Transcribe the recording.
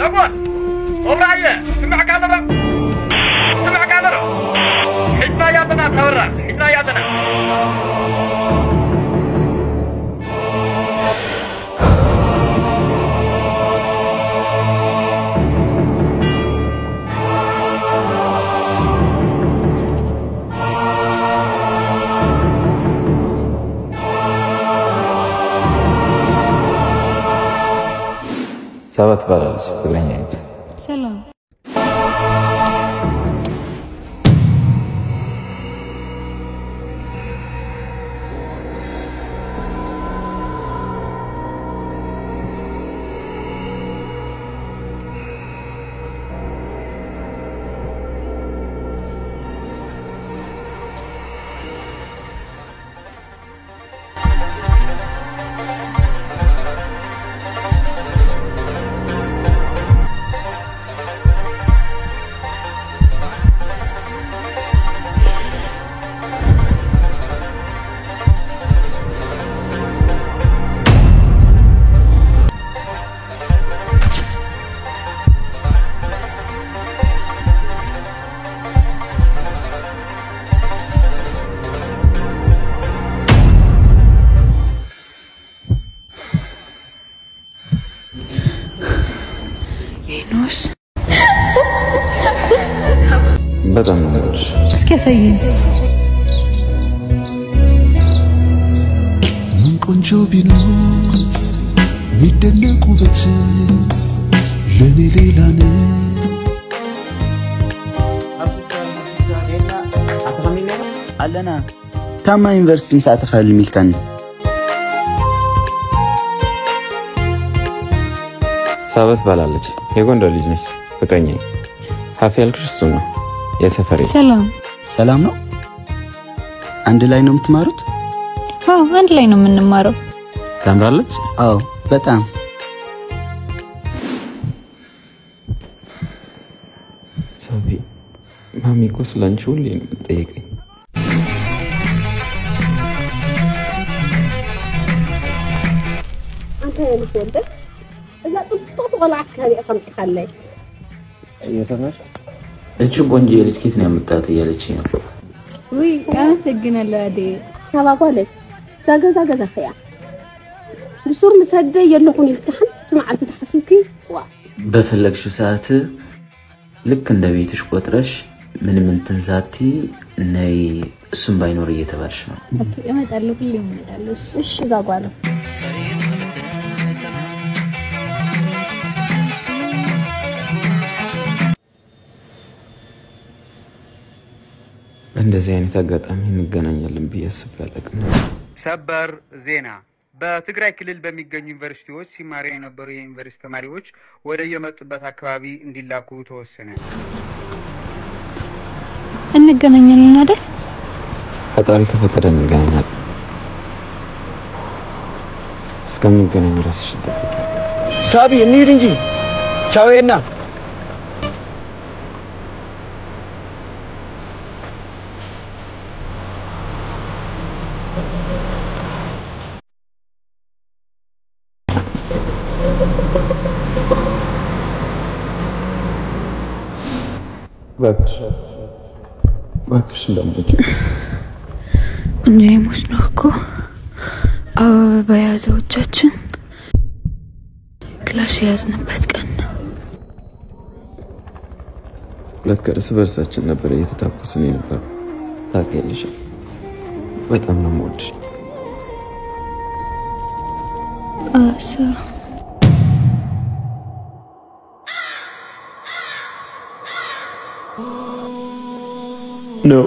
أبوان وبراية سمع كاميرا حكاياتنا تورا حكاياتنا سبت بلالش بگرینی سلام إينوس بدأ نموت اسكي يا سيد من كنجو بينو ميدنكو بس لني ليلاني علنا كم يونيفرسيتي مساعة خالي ميلكاني سبت بلالش يقول رجل نش بگرینی حافظ کش سونا یه سفری سلام سلام نو عند لاينو متمارت عند لاينو منمارو تمرالش በጣም ሳቢ ማሚ እኮ ስላንቺ ሁሌ ነው የምትጠይቀኝ አንተ ልጅ ወንድ እዛ ጽብጦ ቆላ አስካሪ አፈምጭካለይ እየሰማሽ እቺ ቆንጆ ልጅ ኬት ነው ያመጣት እያለች ነው ውይ አመሰግናለሁ አዴ ሰባጓለች ዛገዛ ገዛፈያ ብሱር መስገ የለኹን ይልካን ትማዓልት ተሐስብኪ ዋ በፈለግሽው ሰዓት ልክ እንደ ቤትሽ ቆጥረሽ ምንም እንትን ሳቲ ነይ እሱም ባይኖር እየተባልሽ ነው ኦኬ እመጣለሁ ሁሌ እመጣለሁ እሺ ዛጓለ እንደዚህ አይነት አጋጣሚ እንገናኛለን ቢያስብ ያለቅም ሰበር ዜና በትግራይ ክልል በሚገኙ ዩኒቨርሲቲዎች ሲማሩ የነበሩ የዩኒቨርሲቲ ተማሪዎች ወደ የመጡበት አካባቢ እንዲላኩ ተወሰነ እንገናኛለን አይደል ፈጣሪ ከፈቀደ እንገናኛለን እስከምንገናኝ ራስሽ ተጠብቂ ሳቢ እንሂድ እንጂ ቻውና باكش እንደምጭ እኛ የሞስነው እኮ አበባ በያዘዎቻችን ክላሽ ያዝንበት ቀን ነው ለከርስ በርሳችን ነበር እየተታኮስን ነበር ታከልሽ በጣም ነው የምወድሽ አሳ No.